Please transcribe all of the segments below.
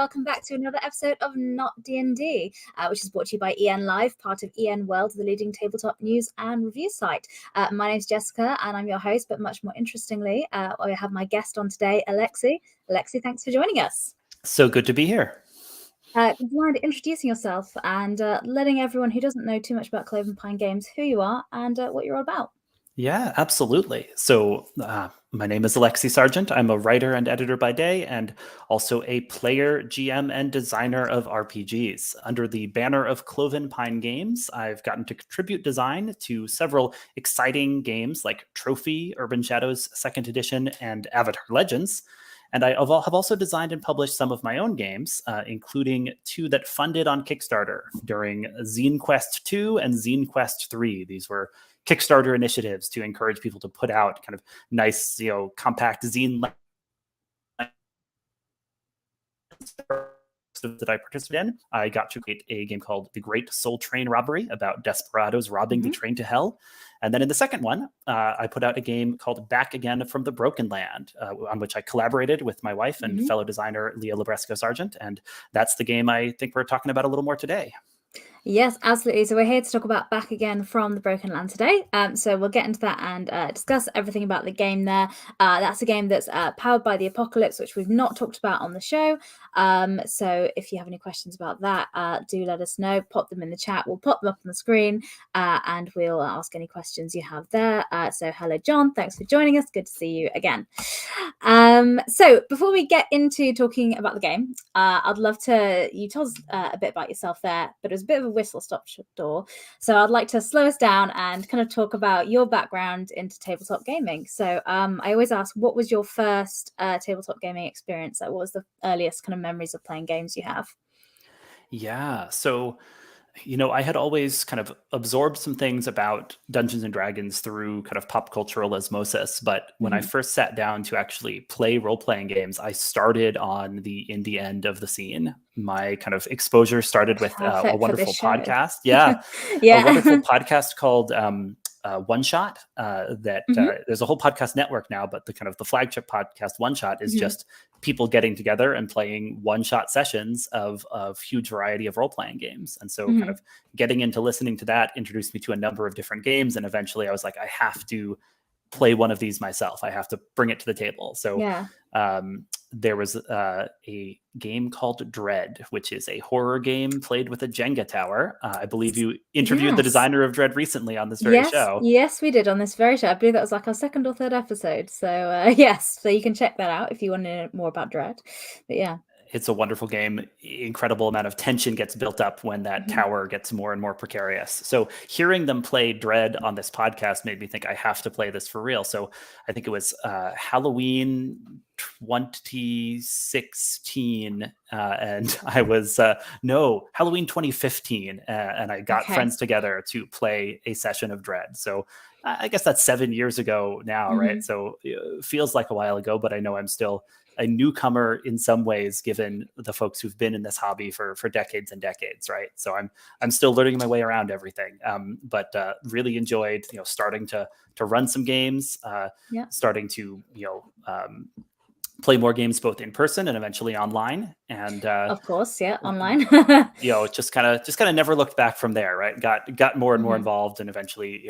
welcome back to another episode of Not DnD, which is brought to you by EN Live, part of EN World, the leading tabletop news and review site. My name's Jessica, and I'm your host, but much more interestingly, I have my guest on today, Alexi. Alexi, thanks for joining us. So good to be here. Would you mind introducing yourself and letting everyone who doesn't know too much about Cloven Pine Games who you are and what you're all about? Yeah, absolutely. So my name is Alexi Sargeant. I'm a writer and editor by day and also a player, GM, and designer of RPGs. Under the banner of Cloven Pine Games, I've gotten to contribute design to several exciting games like Trophy, Urban Shadows 2nd Edition, and Avatar Legends. And I have also designed and published some of my own games, including 2 that funded on Kickstarter during Zine Quest 2 and Zine Quest 3. These were Kickstarter initiatives to encourage people to put out kind of nice, compact zine that I participated in. I got to create a game called The Great Soul Train Robbery about desperados robbing the train to hell. And then in the second one, I put out a game called Back Again from the Broken Land, on which I collaborated with my wife and fellow designer, Leah Labresco Sargent. And that's the game I think we're talking about a little more today. Yes, absolutely. So we're here to talk about Back Again from the Broken Land today. So we'll get into that and discuss everything about the game there. That's a game that's powered by the Apocalypse, which we've not talked about on the show. So if you have any questions about that, do let us know. Pop them in the chat. We'll pop them up on the screen and we'll ask any questions you have there. So hello, John. Thanks for joining us. Good to see you again. So before we get into talking about the game, I'd love to, you told us a bit about yourself there, but it was a bit of a whistle-stop door. So I'd like to slow us down and kind of talk about your background into tabletop gaming. So I always ask, what was your first tabletop gaming experience? Like, what was the earliest kind of memories of playing games you have? Yeah, so I had always kind of absorbed some things about Dungeons and Dragons through kind of pop cultural osmosis. But when I first sat down to actually play role-playing games, I started on the indie end of the scene. My kind of exposure started with a wonderful podcast. Yeah. A wonderful podcast called One Shot. There's a whole podcast network now, but the flagship podcast One Shot is just people getting together and playing one-shot sessions of huge variety of role-playing games. And so kind of getting into listening to that introduced me to a number of different games. And eventually I was like, I have to play one of these myself. I have to bring it to the table. So there was a game called Dread, which is a horror game played with a Jenga tower. I believe you interviewed the designer of Dread recently on this very show. Yes, we did on this very show. I believe that was like our 2nd or 3rd episode. So yes, so you can check that out if you want to know more about Dread. But yeah. It's a wonderful game. Incredible amount of tension gets built up when that tower gets more and more precarious. So hearing them play Dread on this podcast made me think I have to play this for real. So I think it was Halloween 2016 and I was Halloween 2015 and I got friends together to play a session of Dread. So I guess that's 7 years ago now, right? So it feels like a while ago, but I know I'm still a newcomer in some ways, given the folks who've been in this hobby for decades and decades, right? So I'm still learning my way around everything, but really enjoyed starting to run some games, starting to play more games both in person and eventually online. And of course, online. just kind of never looked back from there, right? Got more and more involved, and eventually,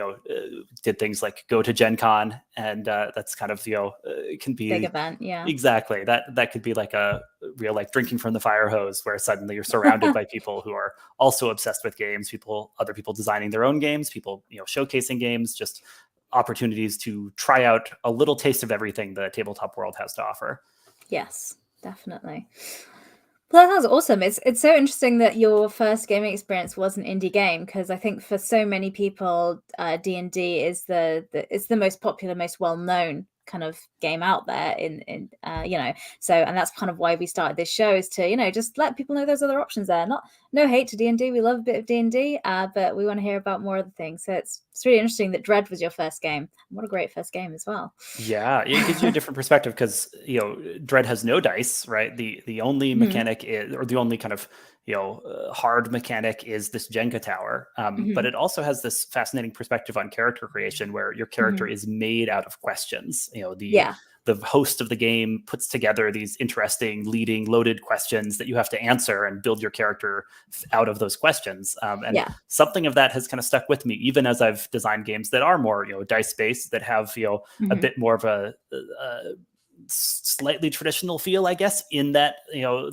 did things like go to Gen Con, and that's kind of it can be big event, exactly. That could be like a real like drinking from the fire hose, where suddenly you're surrounded by people who are also obsessed with games, other people designing their own games, people showcasing games, just opportunities to try out a little taste of everything the tabletop world has to offer. Yes, definitely. Well, that sounds awesome. It's so interesting that your first gaming experience was an indie game, because I think for so many people, D&D is it's the most popular, most well-known kind of game out there so, and that's kind of why we started this show, is to just let people know there's other options there. No hate to D&D, we love a bit of D&D, but we want to hear about more other things. So it's really interesting that Dread was your first game. What a great first game as well. Yeah, it gives you a different perspective, because Dread has no dice, right? The only mechanic is, or the only kind of hard mechanic is this Jenga tower, but it also has this fascinating perspective on character creation, where your character is made out of questions. the host of the game puts together these interesting, leading, loaded questions that you have to answer and build your character out of those questions. And something of that has kind of stuck with me, even as I've designed games that are more, dice based, that have, a bit more of a slightly traditional feel, I guess, in that,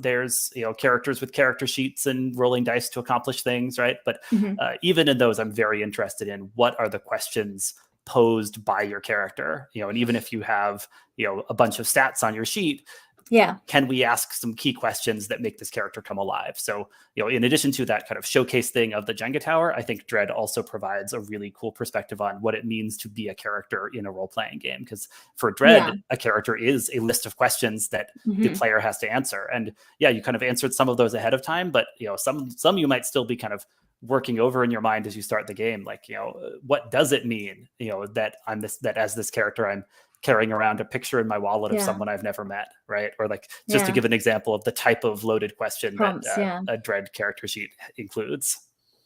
there's, characters with character sheets and rolling dice to accomplish things, right? But even in those, I'm very interested in what are the questions posed by your character, and even if you have, a bunch of stats on your sheet, can we ask some key questions that make this character come alive? So, in addition to that kind of showcase thing of the Jenga tower, I think Dread also provides a really cool perspective on what it means to be a character in a role-playing game. Because for Dread, a character is a list of questions that the player has to answer. And you kind of answered some of those ahead of time, but some you might still be kind of working over in your mind as you start the game. Like, what does it mean, that that as this character, I'm carrying around a picture in my wallet of someone I've never met, right? Or like, just to give an example of the type of loaded question prompts, that a Dread character sheet includes.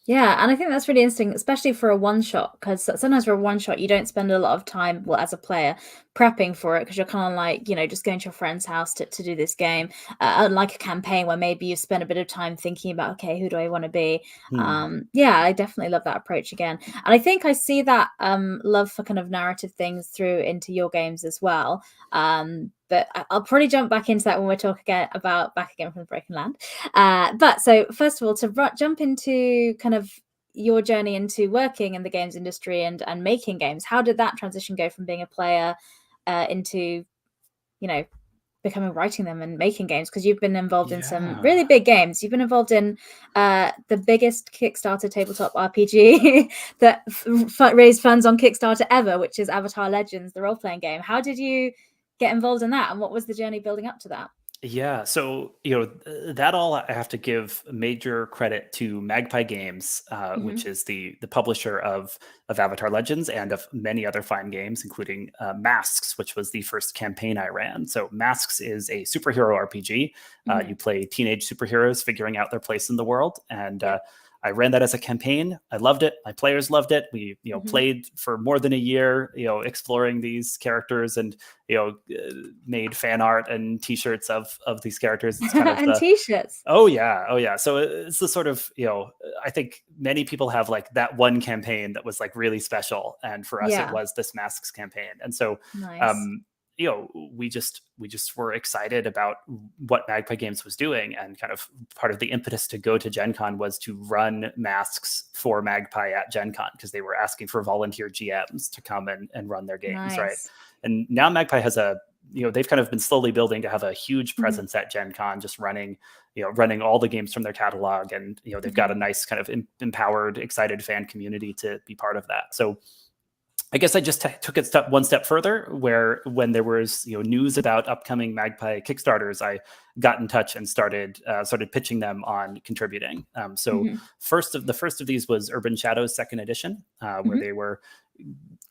Yeah, and I think that's really interesting, especially for a one-shot, because sometimes for a one-shot, you don't spend a lot of time, well, as a player, prepping for it, because you're kind of like, just going to your friend's house to do this game. Unlike a campaign where maybe you spend a bit of time thinking about, okay, who do I want to be? I definitely love that approach again. And I think I see that love for kind of narrative things through into your games as well. But I'll probably jump back into that when we're talking about Back Again from the Broken Land. But so first of all, to jump into kind of your journey into working in the games industry and making games, how did that transition go from being a player into, becoming writing them and making games? Because you've been involved in some really big games. You've been involved in the biggest Kickstarter tabletop RPG that raised funds on Kickstarter ever, which is Avatar Legends, the role-playing game. How did you get involved in that, and what was the journey building up to that? Yeah, so that all I have to give major credit to Magpie Games, which is the publisher of Avatar Legends and of many other fine games, including Masks, which was the first campaign I ran. So Masks is a superhero RPG. You play teenage superheroes figuring out their place in the world, and I ran that as a campaign. I loved it. My players loved it. We, played for more than a year, exploring these characters, and made fan art and T-shirts of these characters. It's kind of and T-shirts. Oh yeah. So it's the sort of, I think many people have like that one campaign that was like really special, and for us it was this Masks campaign. And so, nice. We just were excited about what Magpie Games was doing, and kind of part of the impetus to go to Gen Con was to run Masks for Magpie at Gen Con, because they were asking for volunteer GMs to come and run their games, right? And now Magpie has they've kind of been slowly building to have a huge presence at Gen Con, just running all the games from their catalog, and they've got a nice kind of empowered, excited fan community to be part of that. So I guess I just took it one step further, where when there was news about upcoming Magpie Kickstarters, I got in touch and started pitching them on contributing. So the first of these was Urban Shadows Second Edition, where they were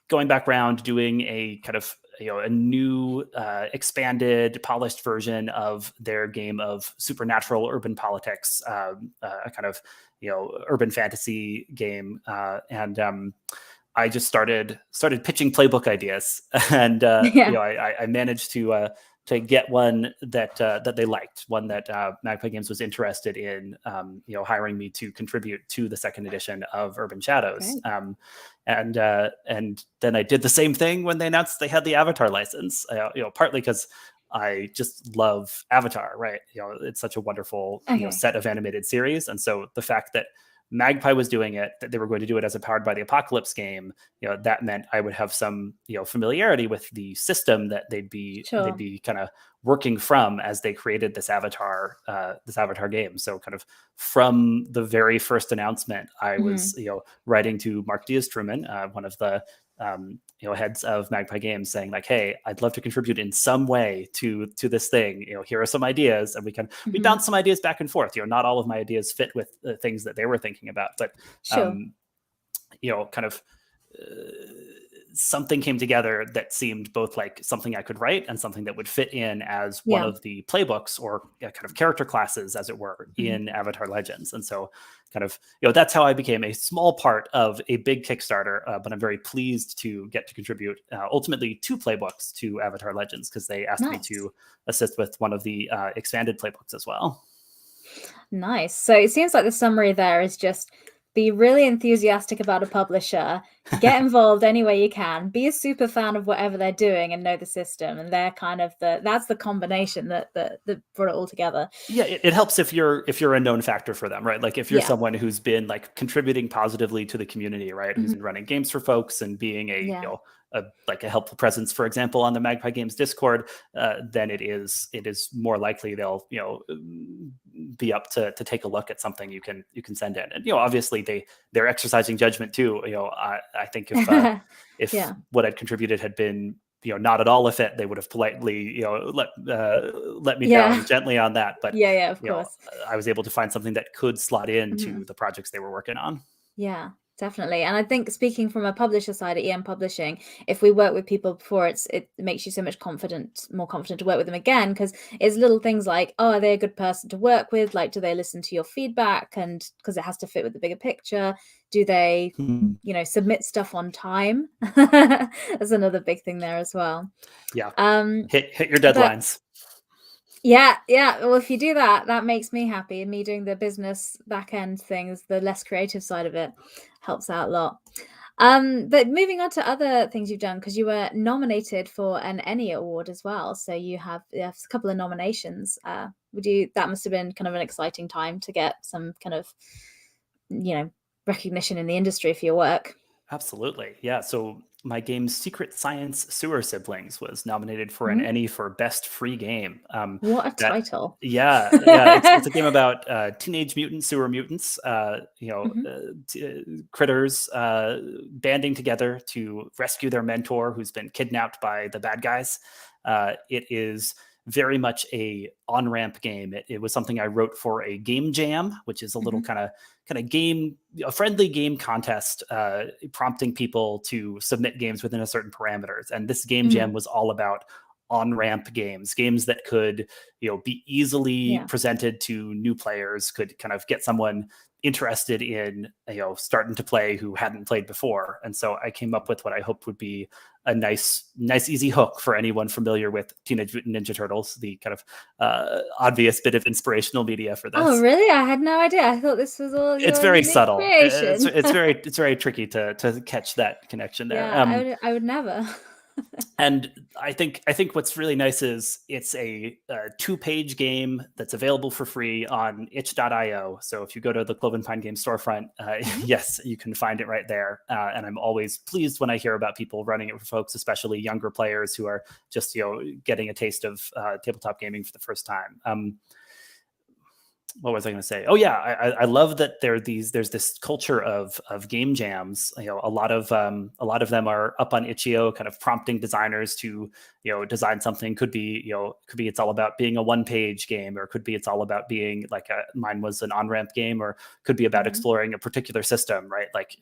going back around doing a kind of a new expanded, polished version of their game of supernatural urban politics, a kind of urban fantasy game, and I just started pitching playbook ideas, and I managed to get one that they liked, one that Magpie Games was interested in, hiring me to contribute to the second edition of Urban Shadows. And then I did the same thing when they announced they had the Avatar license. Partly because I just love Avatar, right? It's such a wonderful set of animated series, and so the fact that Magpie was doing it, that they were going to do it as a Powered by the Apocalypse game, that meant I would have some, familiarity with the system that they'd be kind of working from as they created this Avatar game. So kind of from the very first announcement, I was, writing to Mark Diaz-Truman, one of the heads of Magpie Games, saying like, hey, I'd love to contribute in some way to this thing. Here are some ideas, and we bounce some ideas back and forth. Not all of my ideas fit with the things that they were thinking about, but kind of something came together that seemed both like something I could write and something that would fit in as one Yeah. of the playbooks or kind of character classes, as it were, Mhm. in Avatar Legends. And so kind of, that's how I became a small part of a big Kickstarter, but I'm very pleased to get to contribute ultimately 2 playbooks to Avatar Legends, because they asked me Nice. to assist with one of the expanded playbooks as well. Nice. So it seems like the summary there is just be really enthusiastic about a publisher, get involved any way you can, be a super fan of whatever they're doing and know the system. And they're kind of that's the combination that brought it all together. Yeah, it helps if you're a known factor for them, right? Like if you're someone who's been like contributing positively to the community, right? Who's been running games for folks and being a a helpful presence, for example, on the Magpie Games Discord, then it is more likely they'll be up to take a look at something you can send in. And obviously they're exercising judgment too. I think if what I'd contributed had been not at all a fit, they would have politely let me down gently on that. But of course, I was able to find something that could slot into the projects they were working on. Yeah, definitely. And I think, speaking from a publisher side at EM Publishing, if we work with people before, it makes you so much more confident to work with them again, because it's little things like, oh, are they a good person to work with? Like, do they listen to your feedback? And because it has to fit with the bigger picture, do they submit stuff on time? That's another big thing there as well. Yeah. Hit your deadlines. Yeah. Well, if you do that, that makes me happy. Me doing the business back end things, the less creative side of it, helps out a lot. But moving on to other things you've done, because you were nominated for an Emmy Award as well. So you have a couple of nominations. That must have been kind of an exciting time to get some kind of, recognition in the industry for your work. Absolutely. Yeah. So my game Secret Science Sewer Siblings was nominated for an Emmy for Best Free Game. What a title. Yeah. It's a game about teenage mutant sewer mutants, critters banding together to rescue their mentor who's been kidnapped by the bad guys. It is very much a on-ramp game. It was something I wrote for a game jam, which is a little kind of game, a friendly game contest, prompting people to submit games within a certain parameters. And this game jam was all about on-ramp games that could, be easily presented to new players, could kind of get someone interested in, starting to play who hadn't played before. And so I came up with what I hoped would be a nice, easy hook for anyone familiar with Teenage Mutant Ninja Turtles, the kind of obvious bit of inspirational media for this. Oh, really? I had no idea. I thought this was all your It's very subtle. Creation. It's very tricky to catch that connection there. Yeah, I would never. And I think what's really nice is it's a 2-page game that's available for free on itch.io. So if you go to the Cloven Pine Games storefront, yes, you can find it right there. And I'm always pleased when I hear about people running it for folks, especially younger players who are just getting a taste of tabletop gaming for the first time. What was I going to say? Oh yeah, I love that there's this culture of game jams. A lot of them are up on itch.io, kind of prompting designers to design something. Could be it's all about being a 1-page game, or could be it's all about being like mine was an on-ramp game, or could be about exploring a particular system, right? Like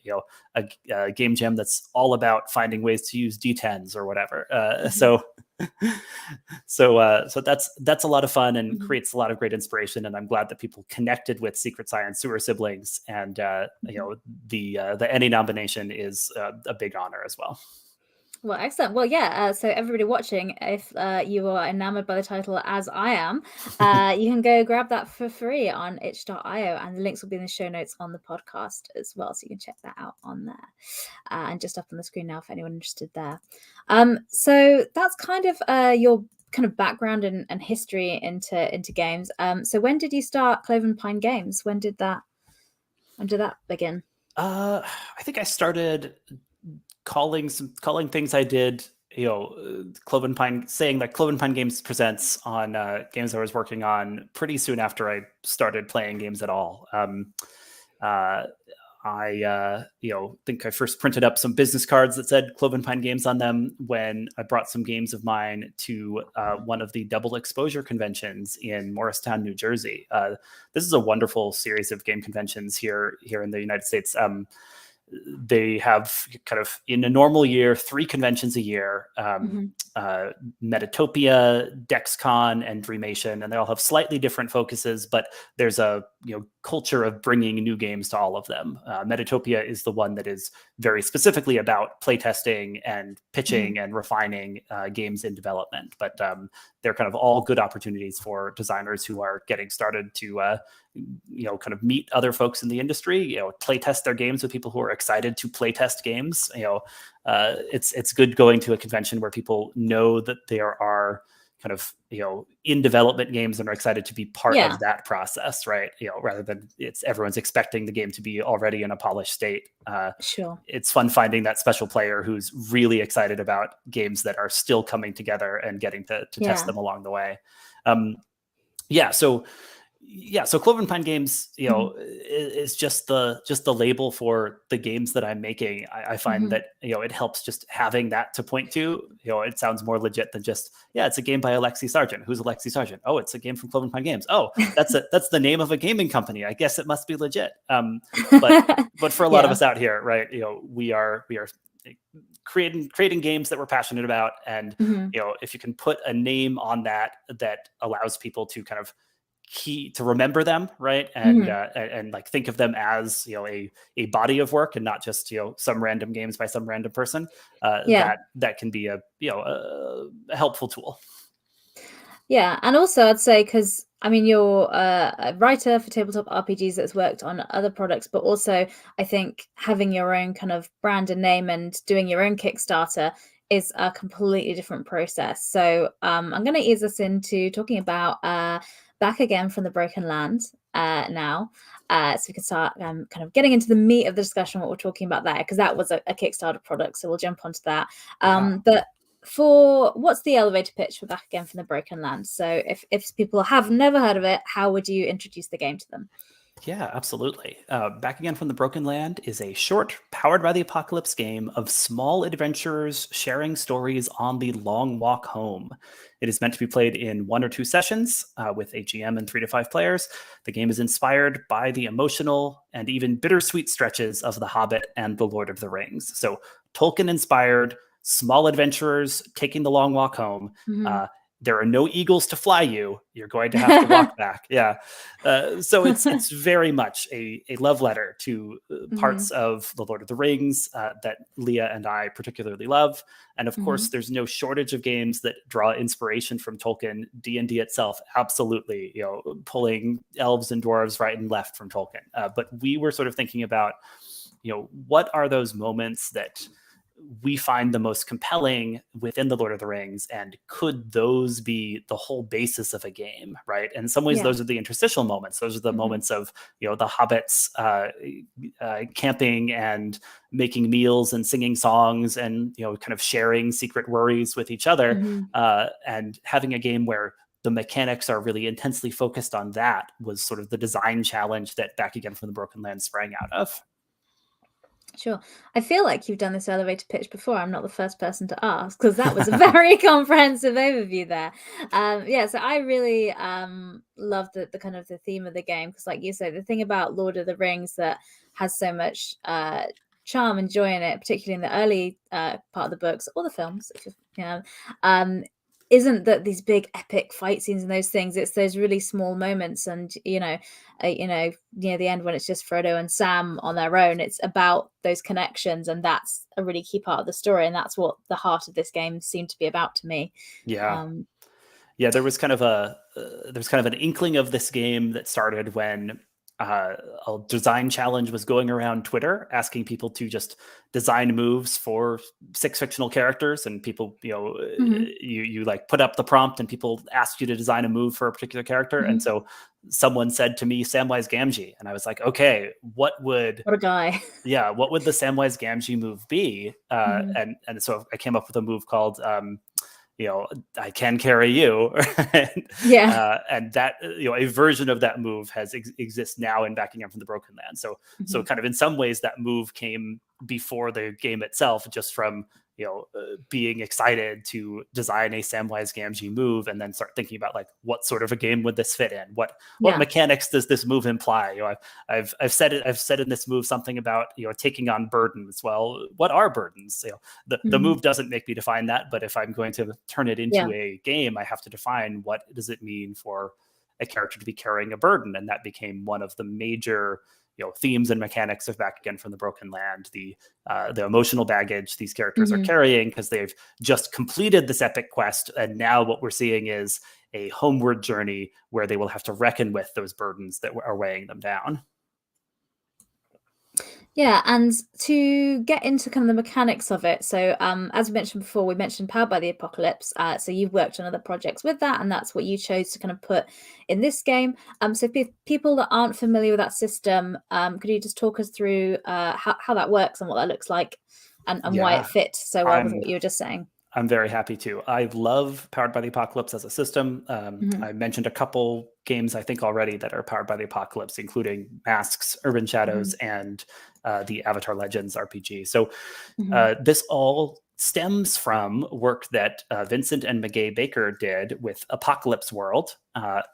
a game jam that's all about finding ways to use D10s or whatever. So that's a lot of fun and creates a lot of great inspiration. And I'm glad that people connected with Secret Science Sewer Siblings, and the Emmy nomination is a big honor as well. Well, excellent. Well, yeah. So everybody watching, if you are enamored by the title as I am, you can go grab that for free on itch.io, and the links will be in the show notes on the podcast as well, so you can check that out on there. And just up on the screen now for anyone interested there. So that's kind of your kind of background and history into games. So when did you start Cloven Pine Games? When did that begin? I think I started calling things I did, Cloven Pine, saying that Cloven Pine Games presents on games I was working on pretty soon after I started playing games at all. I think I first printed up some business cards that said Cloven Pine Games on them when I brought some games of mine to one of the double exposure conventions in Morristown, New Jersey. This is a wonderful series of game conventions here in the United States. they have kind of in a normal year 3 conventions a year. Metatopia, DexCon, and Dreamation, and they all have slightly different focuses, but there's a culture of bringing new games to all of them. Metatopia is the one that is very specifically about playtesting and pitching and refining games in development, but they're kind of all good opportunities for designers who are getting started to kind of meet other folks in the industry, playtest their games with people who are excited to playtest games. It's good going to a convention where people know that there are kind of in development games and are excited to be part of that process, right? Rather than everyone's expecting the game to be already in a polished state. Sure. It's fun finding that special player who's really excited about games that are still coming together and getting to test them along the way. So Cloven Pine Games, is just the label for the games that I'm making. I find that it helps just having that to point to. It sounds more legit than just it's a game by Alexi Sargeant. Who's Alexi Sargeant? Oh, it's a game from Cloven Pine Games. Oh, that's the name of a gaming company. I guess it must be legit. But for a lot of us out here, right? We are creating games that we're passionate about, and if you can put a name on that allows people to kind of to remember them, right? And like think of them as a body of work and not just some random games by some random person. That can be a helpful tool. Yeah, and also I'd say, because I mean you're a writer for tabletop RPGs that's worked on other products, but also I think having your own kind of brand and name and doing your own Kickstarter is a completely different process. So I'm going to ease us into talking about Back Again from the Broken Land now. So we can start kind of getting into the meat of the discussion, what we're talking about there, because that was a Kickstarter product. So we'll jump onto that. But what's the elevator pitch for Back Again from the Broken Land? So if people have never heard of it, how would you introduce the game to them? Yeah, absolutely. Back Again from the Broken Land is a short, powered by the apocalypse game of small adventurers sharing stories on the long walk home. It is meant to be played in 1 or 2 sessions with a GM and 3 to 5 players. The game is inspired by the emotional and even bittersweet stretches of The Hobbit and The Lord of the Rings. So Tolkien-inspired, small adventurers taking the long walk home. There are no eagles to fly you. You're going to have to walk back. So it's very much a love letter to parts of The Lord of the Rings that Leah and I particularly love. And of course, there's no shortage of games that draw inspiration from Tolkien. DnD itself, absolutely, pulling elves and dwarves right and left from Tolkien. But we were sort of thinking about, what are those moments that we find the most compelling within the Lord of the Rings, and could those be the whole basis of a game, right? And in some ways, those are the interstitial moments. Those are the moments of, the hobbits camping and making meals and singing songs and, kind of sharing secret worries with each other, and having a game where the mechanics are really intensely focused on that was sort of the design challenge that Back Again from the Broken Land sprang out of. Sure. I feel like you've done this elevator pitch before. I'm not the first person to ask, because that was a very comprehensive overview there. So I really love the kind of the theme of the game, because like you say, the thing about Lord of the Rings that has so much charm and joy in it, particularly in the early part of the books or the films, isn't that these big epic fight scenes and those things. It's those really small moments, and near the end when it's just Frodo and Sam on their own, it's about those connections, and that's a really key part of the story, and that's what the heart of this game seemed to be about to me. There was kind of an inkling of this game that started when a design challenge was going around Twitter asking people to just design moves for 6 fictional characters, and people, you like put up the prompt and people asked you to design a move for a particular character. And so someone said to me, Samwise Gamgee, and I was like, okay, what a guy. What would the Samwise Gamgee move be? And so I came up with a move called I can carry you. And that, a version of that move exists now in Backing Up from the Broken Land. So kind of in some ways that move came before the game itself, just from being excited to design a Samwise Gamgee move and then start thinking about like what sort of a game would this fit in? What mechanics does this move imply? I've said in this move something about taking on burdens. Well, what are burdens? The move doesn't make me define that, but if I'm going to turn it into a game, I have to define what does it mean for a character to be carrying a burden, and that became one of the major themes and mechanics of Back Again from the Broken Land, the emotional baggage these characters are carrying because they've just completed this epic quest, and now what we're seeing is a homeward journey where they will have to reckon with those burdens that are weighing them down. Yeah, and to get into kind of the mechanics of it, so as we mentioned before, we mentioned Powered by the Apocalypse. So you've worked on other projects with that, and that's what you chose to kind of put in this game. So for people that aren't familiar with that system, could you just talk us through how that works and what that looks like, and why it fits so well with what you were just saying? I'm very happy to. I love Powered by the Apocalypse as a system. I mentioned a couple games I think already that are powered by the Apocalypse, including Masks, Urban Shadows, and the Avatar Legends RPG. So this all stems from work that Vincent and Magai Baker did with Apocalypse World.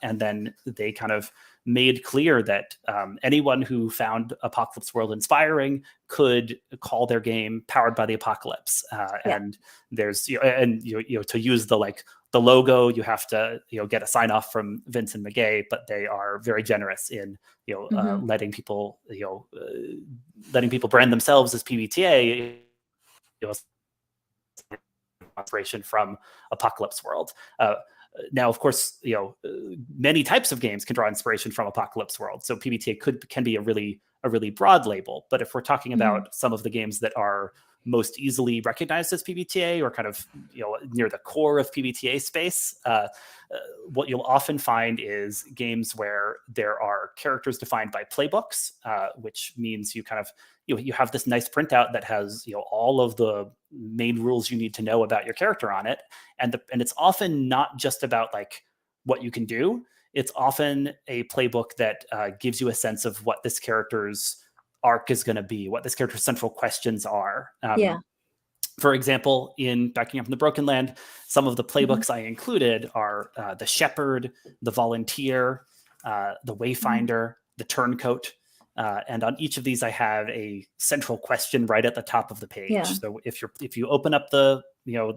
And then they kind of made clear that anyone who found Apocalypse World inspiring could call their game Powered by the Apocalypse. And there's to use the logo, you have to get a sign off from Vince and Magai, but they are very generous in letting people brand themselves as PBTA. Inspiration from Apocalypse World. Now, of course, many types of games can draw inspiration from Apocalypse World. So PBTA can be a really broad label. But if we're talking about some of the games that are most easily recognized as PBTA or kind of near the core of PBTA space, what you'll often find is games where there are characters defined by playbooks, which means you kind of you have this nice printout that has all of the main rules you need to know about your character on it, and it's often not just about like what you can do. It's often a playbook that gives you a sense of what this character's arc is going to be, what this character's central questions are. For example, in Backing Up from the Broken Land, some of the playbooks I included are the Shepherd, the Volunteer, the Wayfinder, the Turncoat. And on each of these, I have a central question right at the top of the page. So if you open up the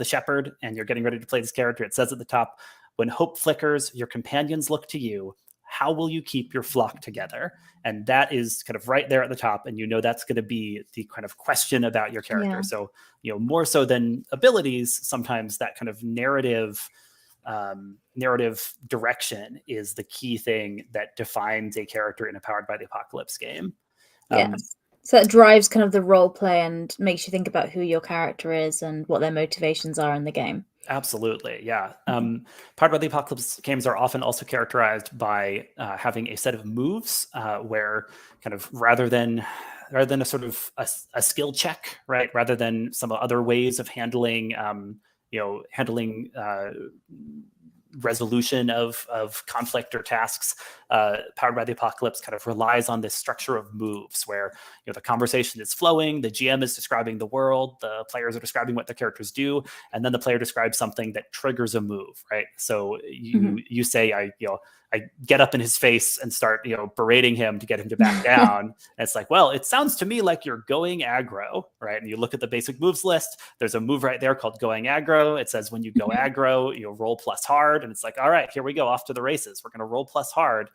Shepherd and you're getting ready to play this character, it says at the top, "When hope flickers, your companions look to you. How will you keep your flock together?" And that is kind of right there at the top. And that's going to be the kind of question about your character. So, more so than abilities, sometimes that kind of narrative direction is the key thing that defines a character in a Powered by the Apocalypse game. So it drives kind of the role play and makes you think about who your character is and what their motivations are in the game. Absolutely, yeah. Powered by the Apocalypse games are often also characterized by having a set of moves where kind of rather than a sort of a skill check, right? Rather than some other ways of handling resolution of conflict or tasks, Powered by the Apocalypse kind of relies on this structure of moves where the conversation is flowing, the GM is describing the world, the players are describing what the characters do, and then the player describes something that triggers a move, right? So you say, I get up in his face and start berating him to get him to back down. And it's like, well, it sounds to me like you're going aggro, right? And you look at the basic moves list, there's a move right there called going aggro. It says when you go aggro, roll plus hard. And it's like, all right, here we go, off to the races. We're going to roll plus hard.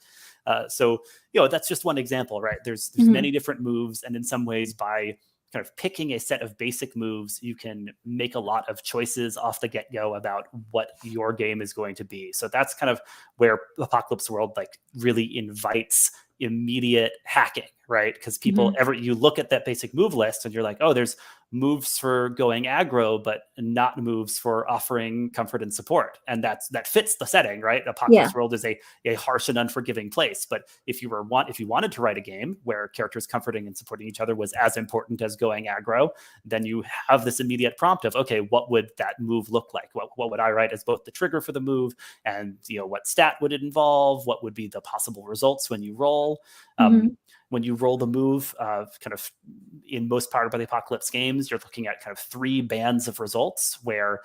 So that's just one example, right? There's many different moves, and in some ways, by kind of picking a set of basic moves, you can make a lot of choices off the get-go about what your game is going to be. So that's kind of where Apocalypse World really invites immediate hacking, right? Because people you look at that basic move list and you're like, oh, there's moves for going aggro, but not moves for offering comfort and support. And that fits the setting, right? Apocalypse World is a harsh and unforgiving place. But if you wanted to write a game where characters comforting and supporting each other was as important as going aggro, then you have this immediate prompt of, okay, what would that move look like? What would I write as both the trigger for the move and what stat would it involve? What would be the possible results when you roll? when you roll the move, kind of in most Powered by the Apocalypse games, you're looking at kind of 3 bands of results where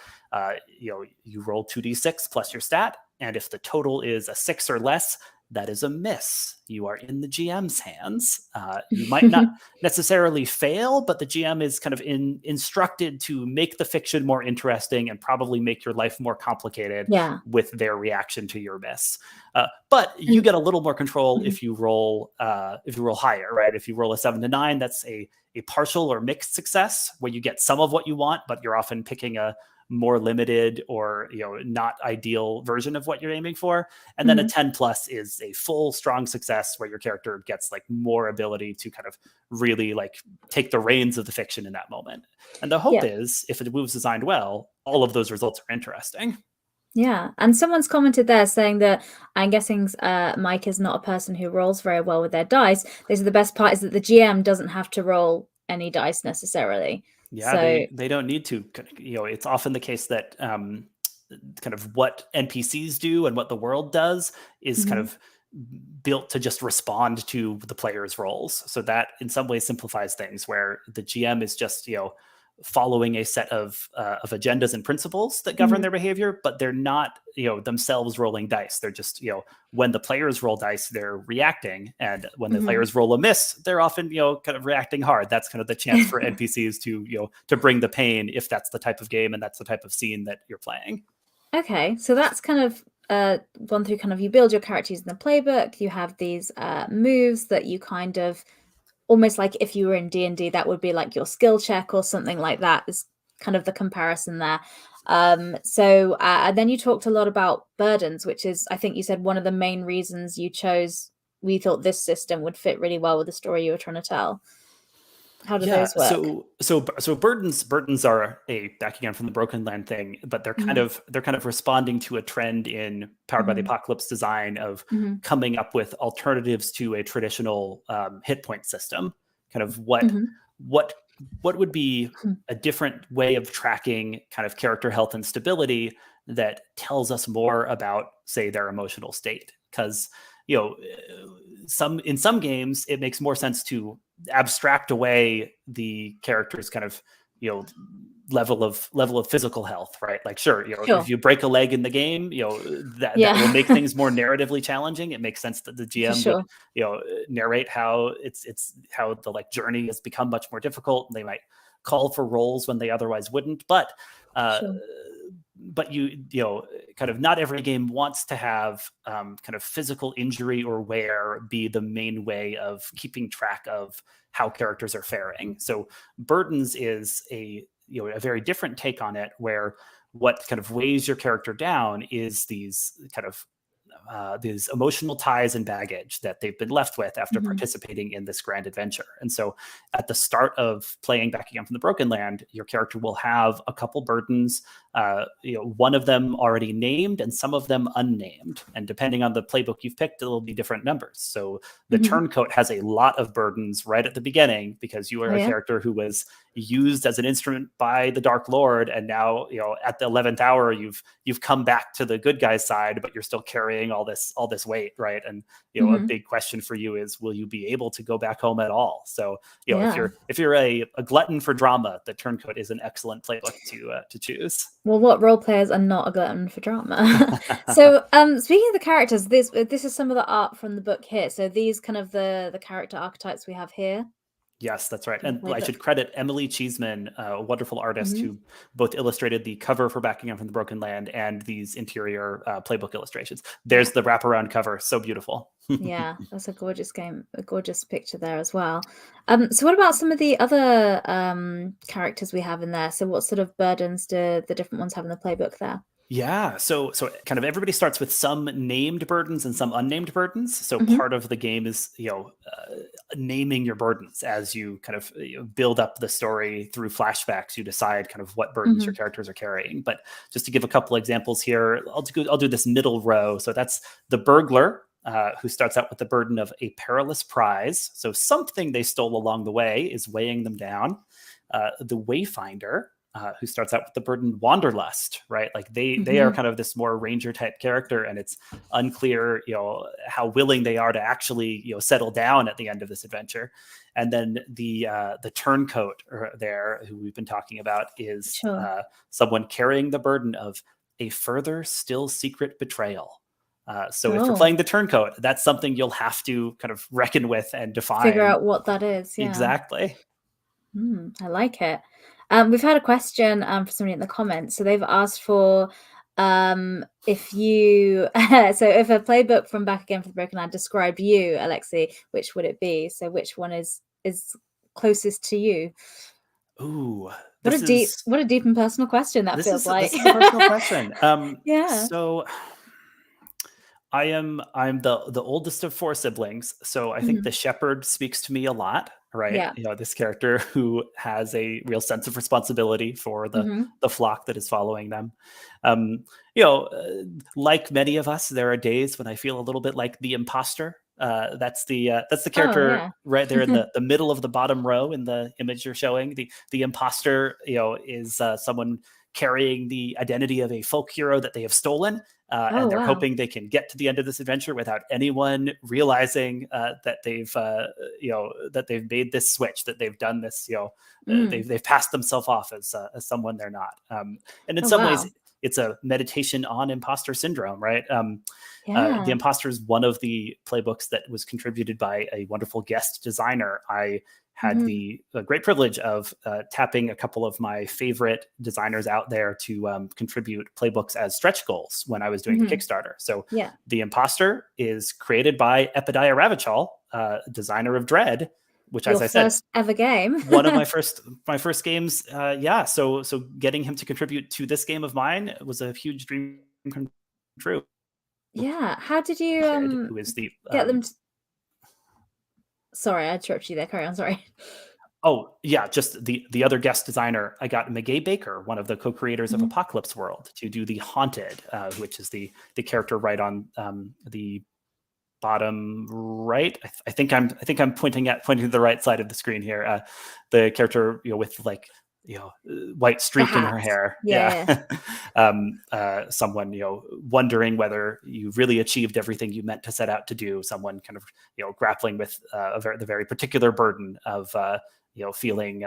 you roll 2d6 plus your stat, and if the total is a 6 or less, that is a miss. You are in the GM's hands. You might not necessarily fail, but the GM is kind of instructed to make the fiction more interesting and probably make your life more complicated with their reaction to your miss. But you get a little more control if you roll higher, right? If you roll a 7 to 9, that's a partial or mixed success where you get some of what you want, but you're often picking a more limited or not ideal version of what you're aiming for. And then a 10 plus is a full strong success where your character gets like more ability to kind of really like take the reins of the fiction in that moment. And the hope is if the move's designed well, all of those results are interesting. Yeah, and someone's commented there saying that I'm guessing Mike is not a person who rolls very well with their dice. They said the best part is that the GM doesn't have to roll any dice necessarily. Yeah, so they don't need to. It's often the case that kind of what NPCs do and what the world does is kind of built to just respond to the player's roles. So that in some ways simplifies things where the GM is just, following a set of agendas and principles that govern their behavior, but they're not, themselves rolling dice. They're just, when the players roll dice, they're reacting. And when the players roll a miss, they're often, kind of reacting hard. That's kind of the chance for NPCs to bring the pain if that's the type of game and that's the type of scene that you're playing. Okay, so that's kind of gone through kind of you build your characters in the playbook. You have these moves that you kind of almost like if you were in D&D, that would be like your skill check or something like that is kind of the comparison there. So then you talked a lot about burdens, which is, I think you said one of the main reasons we thought this system would fit really well with the story you were trying to tell. How do those work? So burdens are back again from the Broken Land thing, but they're kind of responding to a trend in Powered by the Apocalypse design of coming up with alternatives to a traditional hit point system. Kind of what would be a different way of tracking kind of character health and stability that tells us more about, say, their emotional state. Because in some games it makes more sense to abstract away the character's kind of level of physical health, right? Like sure, if you break a leg in the game, that will make things more narratively challenging. It makes sense that the GM would narrate how it's how the like journey has become much more difficult, and they might call for rolls when they otherwise wouldn't. But kind of not every game wants to have kind of physical injury or wear be the main way of keeping track of how characters are faring. So burdens is a very different take on it, where what kind of weighs your character down is these kind of these emotional ties and baggage that they've been left with after participating in this grand adventure. And so at the start of playing Back Again from the Broken Land, your character will have a couple burdens, one of them already named and some of them unnamed. And depending on the playbook you've picked, it'll be different numbers. So the Turncoat has a lot of burdens right at the beginning because you are a character who was used as an instrument by the Dark Lord, and now at the 11th hour you've come back to the good guy's side, but you're still carrying all this weight, right? And a big question for you is, will you be able to go back home at all? So if you're a glutton for drama, the Turncoat is an excellent playbook to choose. Well, what role players are not a glutton for drama? So speaking of the characters, this is some of the art from the book here. So these kind of the character archetypes we have here. Yes, that's right. And I should credit Emily Cheeseman, a wonderful artist who both illustrated the cover for Backing Up from the Broken Land and these interior playbook illustrations. There's the wraparound cover. So beautiful. Yeah, that's a gorgeous game, a gorgeous picture there as well. So what about some of the other characters we have in there? So what sort of burdens do the different ones have in the playbook there? Yeah, so kind of everybody starts with some named burdens and some unnamed burdens. So part of the game is naming your burdens as you kind of build up the story through flashbacks. You decide kind of what burdens your characters are carrying. But just to give a couple examples here, I'll do this middle row. So that's the burglar, who starts out with the burden of a perilous prize. So something they stole along the way is weighing them down. The wayfinder, who starts out with the burden Wanderlust, right? Like they are kind of this more ranger type character, and it's unclear, how willing they are to actually, settle down at the end of this adventure. And then the turncoat there, who we've been talking about, is someone carrying the burden of a further still secret betrayal. So if you're playing the turncoat, that's something you'll have to kind of reckon with and define. Figure out what that is. Yeah. Exactly. I like it. We've had a question for somebody in the comments. So they've asked for if you so if a playbook from Back Again for the Broken Land described you, Alexi, which would it be? So which one is closest to you? Ooh, what a deep and personal question that feels like. This is a personal question. Yeah. So I'm the oldest of 4 siblings, so I think the shepherd speaks to me a lot, right? Yeah. This character who has a real sense of responsibility for the flock that is following them. Like many of us, there are days when I feel a little bit like the imposter. That's the character right there in the middle of the bottom row in the image you're showing. The imposter, is someone carrying the identity of a folk hero that they have stolen. And they're hoping they can get to the end of this adventure without anyone realizing that they've made this switch, that they've done this, they've passed themselves off as someone they're not. And in some ways, it's a meditation on imposter syndrome, right? The Imposter is one of the playbooks that was contributed by a wonderful guest designer. I had the great privilege of tapping a couple of my favorite designers out there to contribute playbooks as stretch goals when I was doing the Kickstarter. So The Imposter is created by Epediah Ravachol, designer of Dread, which, as I said, first ever game. one of my first games. So getting him to contribute to this game of mine was a huge dream come true. Yeah. How did you who is the get them to... Sorry, I interrupted you there. Carry on. Sorry. Oh, yeah, just the other guest designer. I got Magay Baker, one of the co-creators of Apocalypse World, to do the Haunted, which is the character right on the bottom right. I think I'm pointing to the right side of the screen here. The character, with like white streak in her hair. Someone wondering whether you really achieved everything you meant to set out to do. Someone kind of grappling with the very particular burden of feeling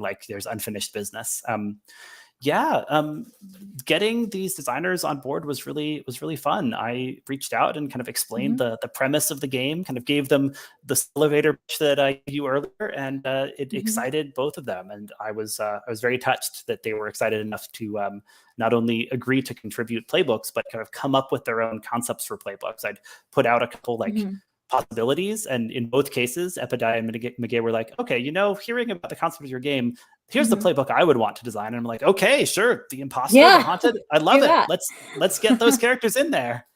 like there's unfinished business. Getting these designers on board was really fun. I reached out and kind of explained the premise of the game, kind of gave them the elevator pitch that I gave you earlier, and it excited both of them. And I was very touched that they were excited enough to not only agree to contribute playbooks, but kind of come up with their own concepts for playbooks. I'd put out a couple possibilities, and in both cases, Epediah and Magay were like, okay, hearing about the concept of your game, here's the playbook I would want to design. And I'm like, okay, sure, the Imposter, the Haunted, I love it. Let's get those characters in there.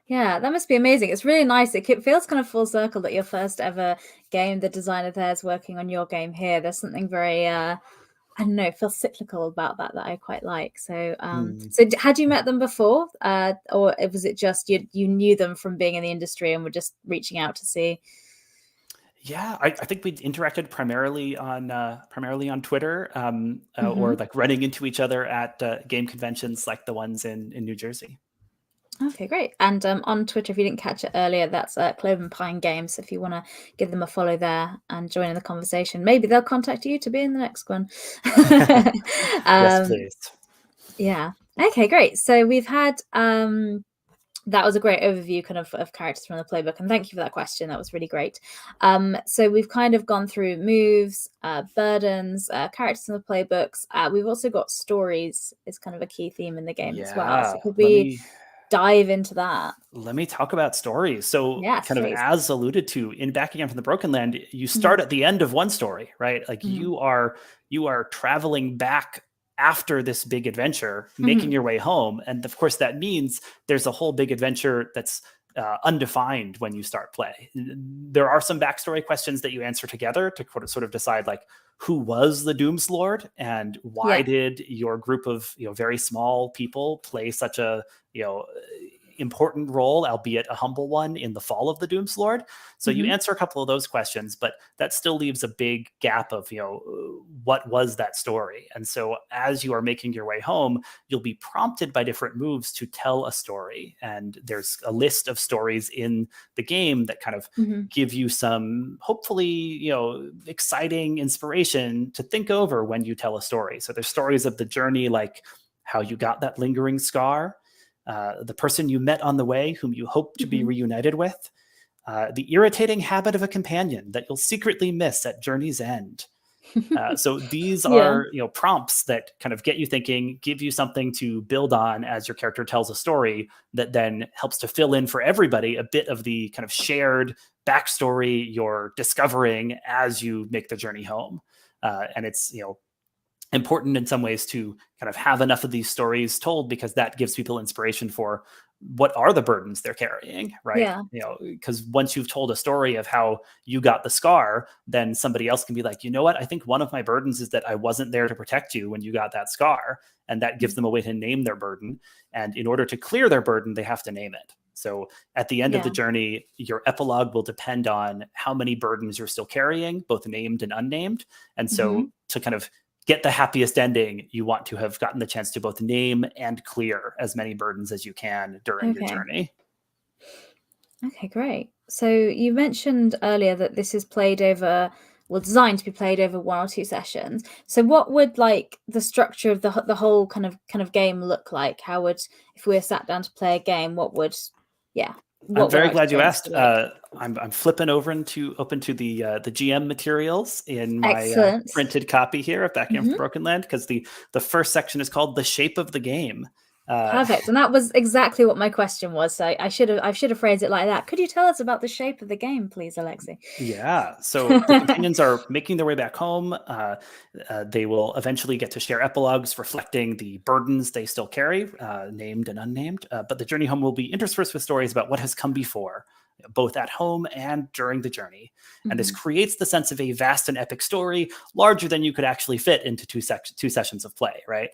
Yeah, that must be amazing. It's really nice. It feels kind of full circle that your first ever game, the designer there is working on your game here. There's something very I don't know, it feels cyclical about that I quite like. So so had you met them before, or was it just you knew them from being in the industry and were just reaching out to see? Yeah, I think we interacted primarily on Twitter, or like running into each other at game conventions like the ones in New Jersey. Okay, great. And on Twitter, if you didn't catch it earlier, that's Clove and Pine Games. So if you want to give them a follow there and join in the conversation, maybe they'll contact you to be in the next one. Yes, please. Yeah. Okay, great. So we've had that was a great overview kind of characters from the playbook, and thank you for that question. That was really great. So we've kind of gone through moves, burdens, characters in the playbooks. We've also got stories is kind of a key theme in the game as well. So could we dive into that? Let me talk about stories. So kind of as alluded to in Back Again from the Broken Land, you start at the end of one story, right? Like you are traveling back after this big adventure, making your way home. And of course that means there's a whole big adventure that's undefined when you start play. There are some backstory questions that you answer together to sort of decide like, who was the Doomslord and why did your group of very small people play such a important role, albeit a humble one, in the fall of the Doomslord. So you answer a couple of those questions, but that still leaves a big gap of, what was that story? And so as you are making your way home, you'll be prompted by different moves to tell a story. And there's a list of stories in the game that kind of give you some, hopefully, exciting inspiration to think over when you tell a story. So there's stories of the journey, like how you got that lingering scar, the person you met on the way whom you hope to be reunited with, the irritating habit of a companion that you'll secretly miss at journey's end. So these are, prompts that kind of get you thinking, give you something to build on as your character tells a story that then helps to fill in for everybody a bit of the kind of shared backstory you're discovering as you make the journey home. And it's, important in some ways to kind of have enough of these stories told, because that gives people inspiration for what are the burdens they're carrying, right? Yeah. Because once you've told a story of how you got the scar, then somebody else can be like, you know what, I think one of my burdens is that I wasn't there to protect you when you got that scar. And that gives them a way to name their burden. And in order to clear their burden, they have to name it. So at the end of the journey, your epilogue will depend on how many burdens you're still carrying, both named and unnamed. And so to kind of get the happiest ending, you want to have gotten the chance to both name and clear as many burdens as you can during your journey. Okay, great. So you mentioned earlier that this is designed to be played over 1 or 2 sessions. So what would like the structure of the whole kind of game look like? How would, if we were sat down to play a game, I'm very glad you asked. I'm flipping open to the GM materials in my printed copy here of Back from the Broken Land, because the first section is called The Shape of the Game. Perfect. And that was exactly what my question was. So I should have phrased it like that. Could you tell us about the shape of the game, please, Alexi? Yeah. So the companions are making their way back home. They will eventually get to share epilogues reflecting the burdens they still carry, named and unnamed. But the journey home will be interspersed with stories about what has come before, both at home and during the journey. And this creates the sense of a vast and epic story, larger than you could actually fit into two sessions of play, right?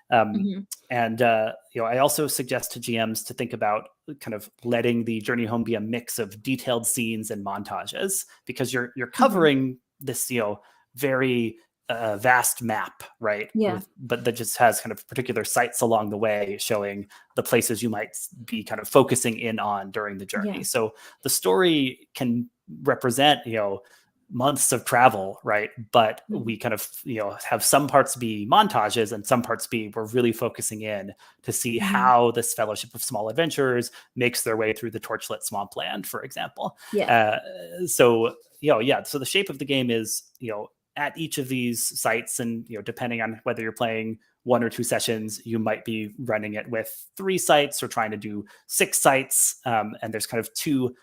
And I also suggest to GMs to think about kind of letting the journey home be a mix of detailed scenes and montages, because you're covering this very vast map, right? But that just has kind of particular sites along the way showing the places you might be kind of focusing in on during the journey. So the story can represent months of travel, right? But we kind of have some parts be montages and some parts be we're really focusing in to see how this Fellowship of Small Adventurers makes their way through the Torchlit Swampland, for example. So the shape of the game is at each of these sites, and depending on whether you're playing 1 or 2 sessions, you might be running it with 3 sites or trying to do 6 sites, and there's kind of two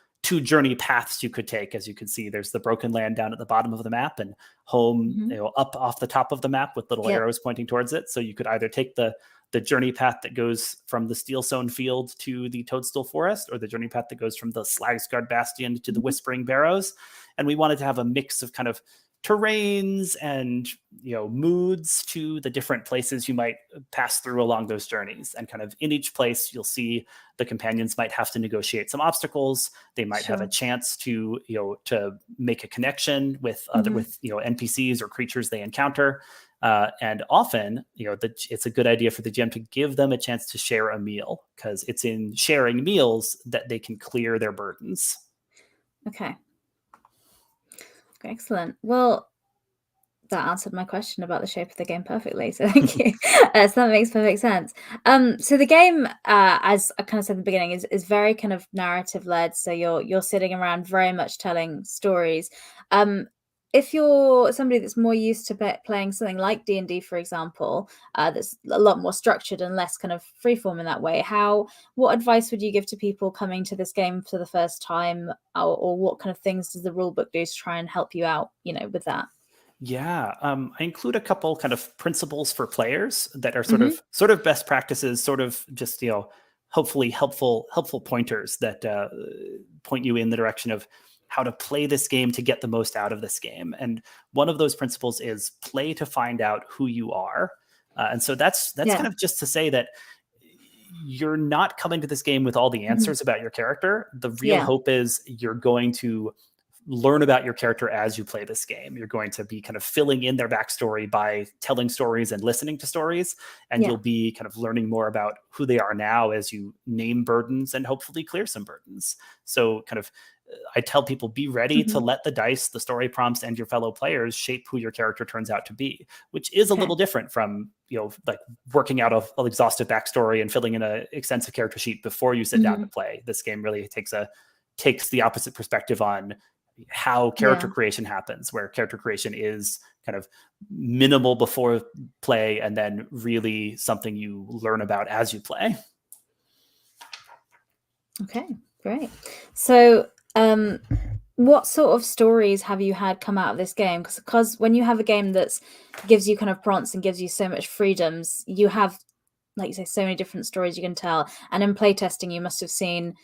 journey paths you could take. As you can see, there's the Broken Land down at the bottom of the map, and home up off the top of the map with little arrows pointing towards it. So you could either take the journey path that goes from the Steelstone Field to the Toadstool Forest, or the journey path that goes from the Slagsguard Bastion to the Whispering Barrows. And we wanted to have a mix of kind of terrains and moods to the different places you might pass through along those journeys. And kind of in each place, you'll see the companions might have to negotiate some obstacles. They might have a chance to to make a connection with other with NPCs or creatures they encounter. And often, it's a good idea for the GM to give them a chance to share a meal, because it's in sharing meals that they can clear their burdens. Okay. Excellent. Well, that answered my question about the shape of the game perfectly. So thank you. So that makes perfect sense. So the game, as I kind of said at the beginning, is very kind of narrative led. So you're sitting around very much telling stories. If you're somebody that's more used to playing something like D&D, for example, that's a lot more structured and less kind of freeform in that way, what advice would you give to people coming to this game for the first time, or what kind of things does the rulebook do to try and help you out, with that? Yeah, I include a couple kind of principles for players that are sort of best practices, sort of just hopefully helpful pointers that point you in the direction of how to play this game to get the most out of this game. And one of those principles is play to find out who you are. And so that's kind of just to say that you're not coming to this game with all the answers about your character. The real hope is you're going to learn about your character as you play this game. You're going to be kind of filling in their backstory by telling stories and listening to stories. And you'll be kind of learning more about who they are now as you name burdens and hopefully clear some burdens. So kind of, I tell people, be ready to let the dice, the story prompts, and your fellow players shape who your character turns out to be, which is a little different from, like working out an exhaustive backstory and filling in an extensive character sheet before you sit down to play. This game really takes the opposite perspective on how character creation happens, where character creation is kind of minimal before play and then really something you learn about as you play. Okay, great. So what sort of stories have you had come out of this game? Because when you have a game that gives you kind of prompts and gives you so much freedoms, you have, like you say, so many different stories you can tell. And in playtesting, you must have seen,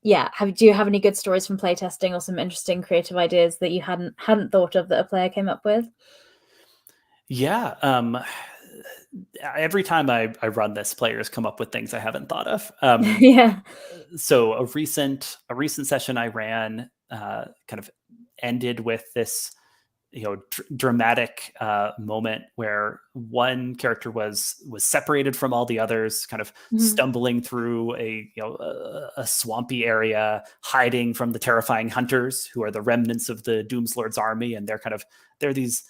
do you have any good stories from playtesting or some interesting creative ideas that you hadn't thought of that a player came up with? Yeah. Every time I run this, players come up with things I haven't thought of. So a recent session I ran kind of ended with this dramatic moment where one character was separated from all the others, kind of stumbling through a swampy area, hiding from the terrifying hunters who are the remnants of the Doomslord's army, and they're these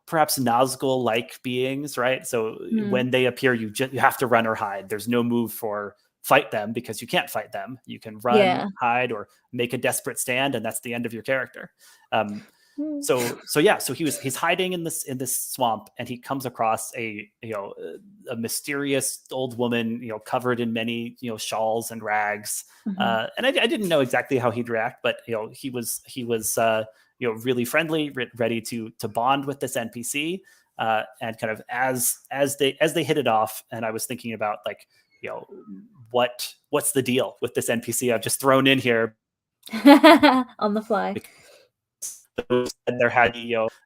perhaps Nazgul-like beings, right? So when they appear, you have to run or hide. There's no move for fight them because you can't fight them. You can run, hide, or make a desperate stand, and that's the end of your character. So he's hiding in this swamp, and he comes across a mysterious old woman, covered in many shawls and rags. And I didn't know exactly how he'd react, but he was really friendly, ready to bond with this NPC. And kind of as they hit it off, and I was thinking about what's the deal with this NPC I've just thrown in here on the fly. And there had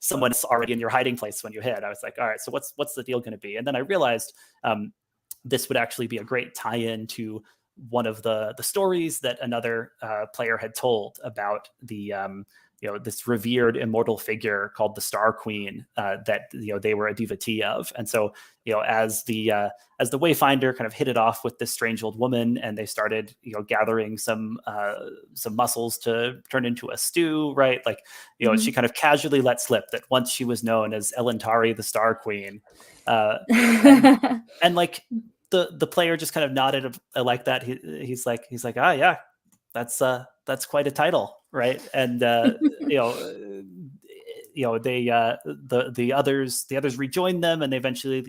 someone already in your hiding place when you hit. I was like, all right, so what's the deal going to be? And then I realized this would actually be a great tie-in to one of the stories that another player had told about the this revered immortal figure called the Star Queen that they were a devotee of. And so as the Wayfinder kind of hit it off with this strange old woman, and they started gathering some mussels to turn into a stew, right? She kind of casually let slip that once she was known as Elentari, the Star Queen, and like the player just kind of nodded like that. He's like, ah, yeah, that's quite a title, right? And the others rejoined them, and they eventually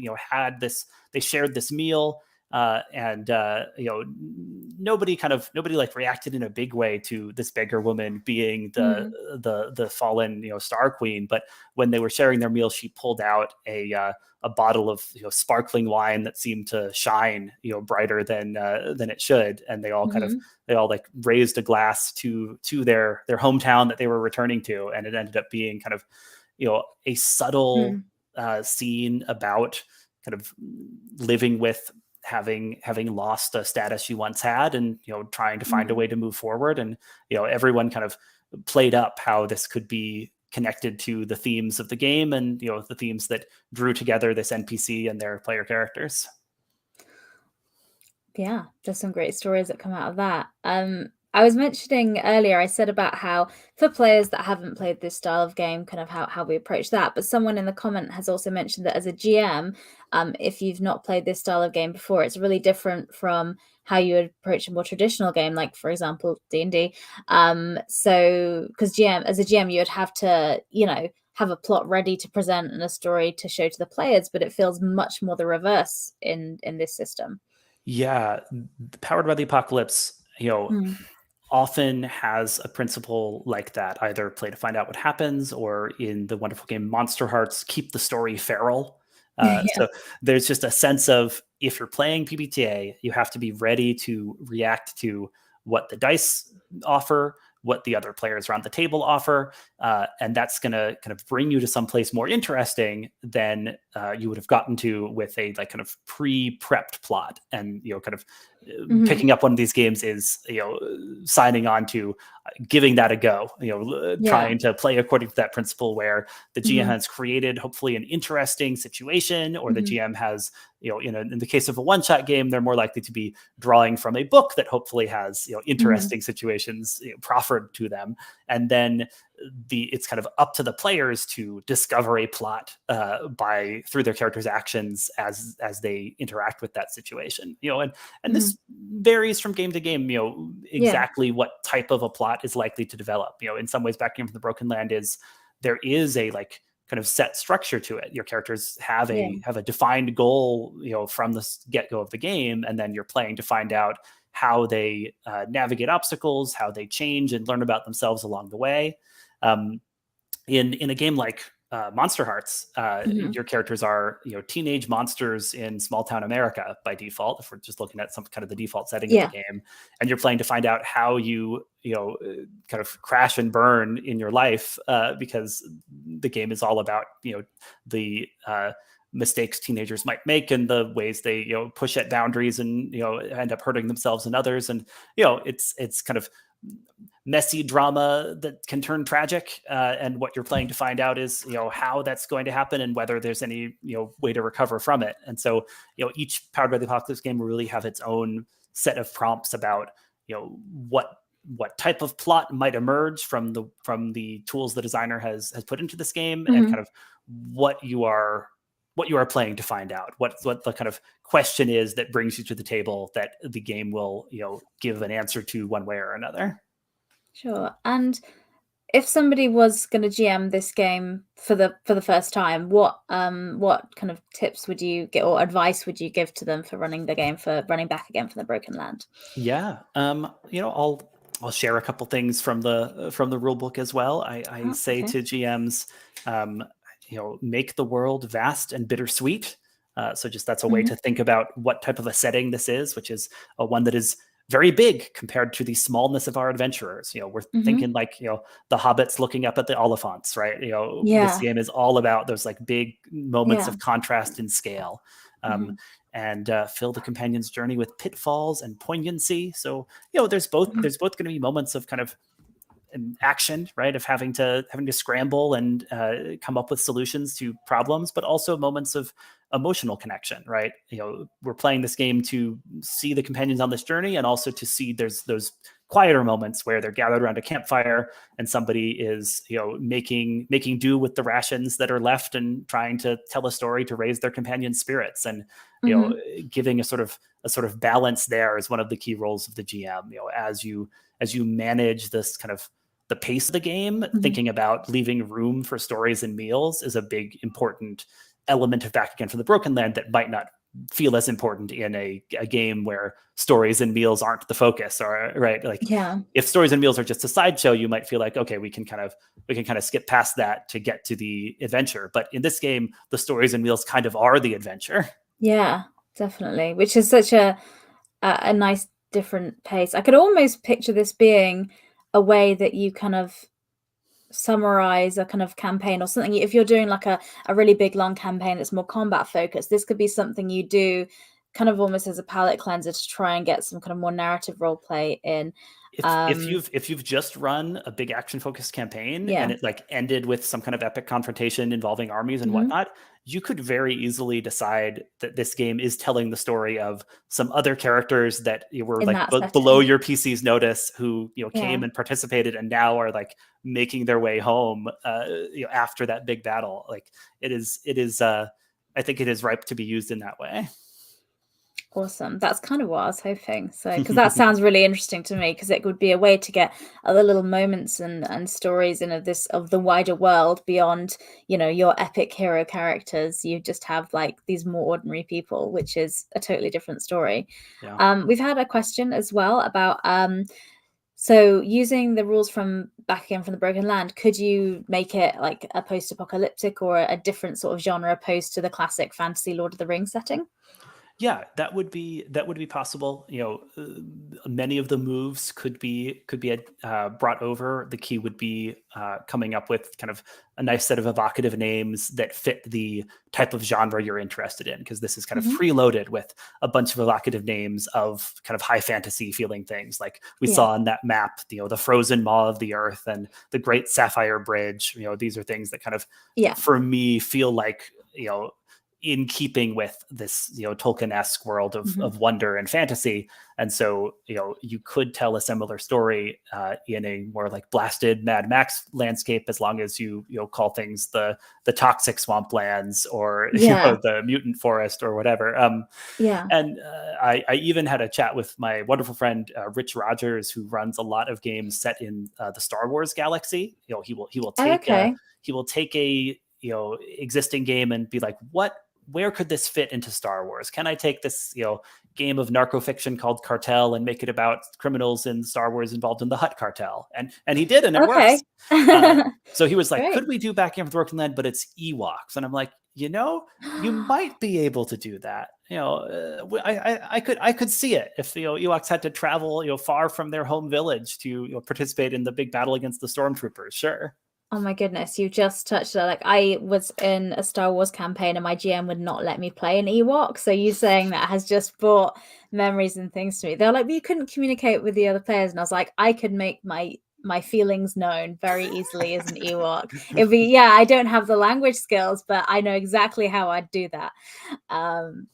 they shared this meal, and nobody like reacted in a big way to this beggar woman being the fallen Star Queen. But when they were sharing their meal, she pulled out a bottle of sparkling wine that seemed to shine brighter than it should, and they all like raised a glass to their hometown that they were returning to, and it ended up being kind of a subtle scene about kind of living with having lost a status you once had, and trying to find a way to move forward. And everyone kind of played up how this could be connected to the themes of the game, and the themes that drew together this NPC and their player characters. Yeah, just some great stories that come out of that. I was mentioning earlier, I said about how for players that haven't played this style of game, kind of how we approach that. But someone in the comment has also mentioned that as a GM, if you've not played this style of game before, it's really different from how you would approach a more traditional game, like, for example, D&D. So because as a GM, you would have to, have a plot ready to present and a story to show to the players, but it feels much more the reverse in this system. Yeah, Powered by the Apocalypse, often has a principle like that, either play to find out what happens, or in the wonderful game Monster Hearts, keep the story feral. So there's just a sense of, if you're playing PBTA, you have to be ready to react to what the dice offer, what the other players around the table offer, and that's going to kind of bring you to someplace more interesting than you would have gotten to with a like kind of pre-prepped plot. And kind of picking up one of these games is signing on to giving that a go, trying to play according to that principle where the GM has created hopefully an interesting situation, or the GM has, in the case of a one-shot game, they're more likely to be drawing from a book that hopefully has interesting situations proffered to them. And then it's kind of up to the players to discover a plot through their characters' actions as they interact with that situation. And this varies from game to game. Exactly what type of a plot is likely to develop. In some ways, Back Again from the Broken Land there is a like kind of set structure to it. Your characters have a defined goal, from the get-go of the game, and then you're playing to find out how they navigate obstacles, how they change and learn about themselves along the way. In a game like Monster Hearts, your characters are teenage monsters in small town America by default, if we're just looking at some kind of the default setting of the game, and you're playing to find out how you kind of crash and burn in your life, because the game is all about the mistakes teenagers might make and the ways they push at boundaries and end up hurting themselves and others. And it's kind of messy drama that can turn tragic, and what you're playing to find out is how that's going to happen and whether there's any way to recover from it. And so each Powered by the Apocalypse game will really have its own set of prompts about what type of plot might emerge from the tools the designer has put into this game, and kind of what you are playing to find out, what the kind of question is that brings you to the table that the game will give an answer to one way or another. Sure. And if somebody was going to GM this game for the first time, what kind of tips would you get or advice would you give to them for running the game, for running Back Again from the Broken Land? Yeah, I'll share a couple things from the rule book as well. I say to GMs, make the world vast and bittersweet. So just that's a way to think about what type of a setting this is, which is one that is very big compared to the smallness of our adventurers. We're thinking like, the hobbits looking up at the Oliphants, right? This game is all about those like big moments of contrast in scale, and fill the companion's journey with pitfalls and poignancy. So, there's both going to be moments of kind of action, right, of having to scramble and come up with solutions to problems, but also moments of emotional connection, right? We're playing this game to see the companions on this journey, and also to see there's those quieter moments where they're gathered around a campfire and somebody is making do with the rations that are left and trying to tell a story to raise their companion's spirits. And giving a sort of balance there is one of the key roles of the GM. As you manage this kind of the pace of the game, thinking about leaving room for stories and meals is a big important element of Back Again from the Broken Land that might not feel as important in a game where stories and meals aren't the focus, or right, like if stories and meals are just a sideshow, you might feel like, okay, we can kind of skip past that to get to the adventure. But in this game, the stories and meals kind of are the adventure. Yeah, definitely, which is such a nice different pace. I could almost picture this being a way that you kind of summarize a kind of campaign or something. If you're doing like a really big long campaign that's more combat focused, this could be something you do kind of almost as a palate cleanser to try and get some kind of more narrative role play in. If you've just run a big action focused campaign and it like ended with some kind of epic confrontation involving armies and whatnot, you could very easily decide that this game is telling the story of some other characters that were in like below your PC's notice, who came and participated and now are like making their way home after that big battle. Like it is I think it is ripe to be used in that way. Awesome. That's kind of what I was hoping. So, because that sounds really interesting to me, because it would be a way to get other little moments and stories of the wider world beyond, your epic hero characters. You just have like these more ordinary people, which is a totally different story. Yeah. We've had a question as well about, so using the rules from Back Again from the Broken Land, could you make it like a post-apocalyptic or a different sort of genre opposed to the classic fantasy Lord of the Rings setting? Yeah, that would be possible. Many of the moves could be brought over. The key would be coming up with kind of a nice set of evocative names that fit the type of genre you're interested in, because this is kind of Mhm. preloaded with a bunch of evocative names of kind of high fantasy feeling things, like we Yeah. saw on that map. The frozen maw of the earth and the Great Sapphire Bridge. These are things that kind of, Yeah. for me, feel like in keeping with this Tolkien-esque world Mhm. of wonder and fantasy. And so you could tell a similar story in a more like blasted Mad Max landscape, as long as you call things the toxic swamplands, or Yeah. the mutant forest, or whatever. Yeah. And I even had a chat with my wonderful friend Rich Rogers, who runs a lot of games set in the Star Wars galaxy. Oh, okay. He will take a existing game and be like, where could this fit into Star Wars? Can I take this game of narco fiction called Cartel and make it about criminals in Star Wars involved in the Hutt cartel? And he did, and it works. Okay. So he was like, Great. could we do Back in the Broken Land, but it's Ewoks? And I'm like, you might be able to do that. I could see it if Ewoks had to travel far from their home village to participate in the big battle against the stormtroopers. Sure. Oh my goodness, you just touched it. Like, I was in a Star Wars campaign and my GM would not let me play an Ewok. So you saying that has just brought memories and things to me. They're like, but you couldn't communicate with the other players. And I was like, I could make my feelings known very easily as an Ewok. It'd be, yeah, I don't have the language skills, but I know exactly how I'd do that.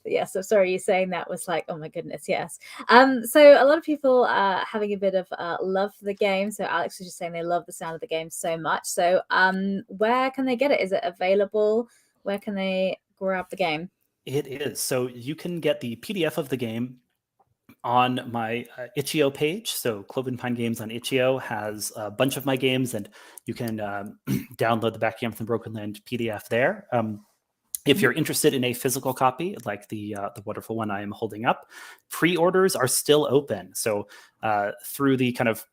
Yeah, so sorry, you saying that was like, oh my goodness, yes. So a lot of people are having a bit of love for the game. So Alex was just saying they love the sound of the game so much. So where can they get it? Is it available? Where can they grab the game? It is. So you can get the PDF of the game on my Itch.io page. So Cloven Pine Games on Itch.io has a bunch of my games, and you can download the Backgammon from Broken Land PDF there. If you're interested in a physical copy, like the wonderful one I am holding up, pre-orders are still open. So through the kind of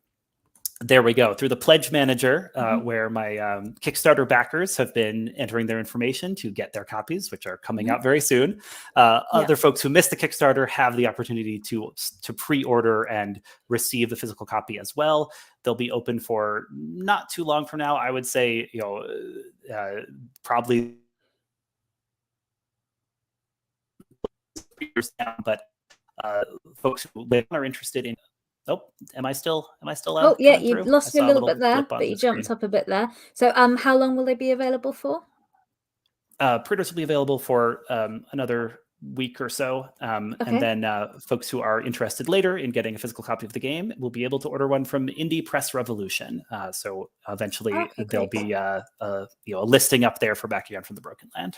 there we go, through the pledge manager, where my Kickstarter backers have been entering their information to get their copies, which are coming out very soon. Other folks who missed the Kickstarter have the opportunity to pre-order and receive the physical copy as well. They'll be open for not too long from now. I would say, probably years down, but folks who are interested in. Oh, am I still Oh, yeah, coming you through? I lost me a saw a little little bit there, blip on but you the screen. jumped up a bit there. So how long will they be available for? Pre-orders will be available for another week or so. And then folks who are interested later in getting a physical copy of the game will be able to order one from Indie Press Revolution. So eventually there'll be a listing up there for Back Again from the Broken Land.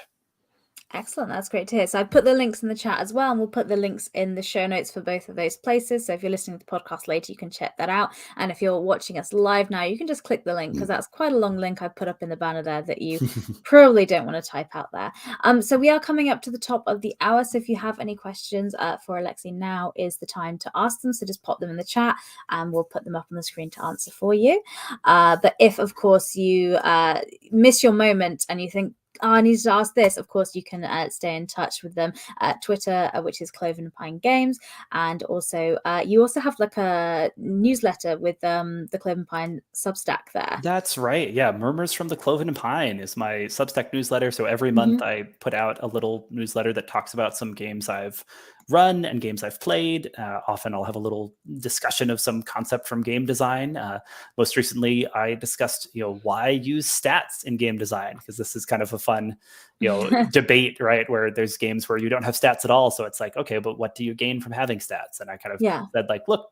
Excellent. That's great to hear. So I put the links in the chat as well, and we'll put the links in the show notes for both of those places. So if you're listening to the podcast later, you can check that out. And if you're watching us live now, you can just click the link, because that's quite a long link I put up in the banner there that you probably don't want to type out there. So we are coming up to the top of the hour. So if you have any questions for Alexi, now is the time to ask them. So just pop them in the chat and we'll put them up on the screen to answer for you. But if, of course, you miss your moment and you think, oh, I need to ask this, of course, you can stay in touch with them at Twitter, which is Cloven Pine Games. And also, you also have like a newsletter with the Cloven Pine Substack there. That's right. Yeah. Murmurs from the Cloven Pine is my Substack newsletter. So every month I put out a little newsletter that talks about some games I've run and games I've played. Often I'll have a little discussion of some concept from game design. Most recently, I discussed, why use stats in game design, because this is kind of a fun, debate, right? Where there's games where you don't have stats at all. So it's like, okay, but what do you gain from having stats? And I kind of said, like, look,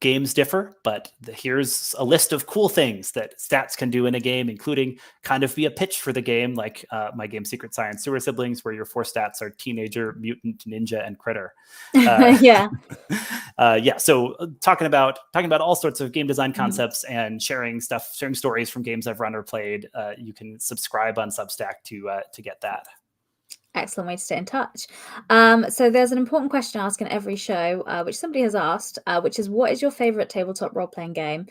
games differ, but here's a list of cool things that stats can do in a game, including kind of be a pitch for the game, like my game Secret Science Sewer Siblings, where your 4 stats are teenager, mutant, ninja, and critter. So talking about all sorts of game design concepts and sharing stories from games I've run or played. You can subscribe on Substack to get that. Excellent way to stay in touch. So there's an important question asked in every show, which somebody has asked, which is, what is your favorite tabletop role-playing game?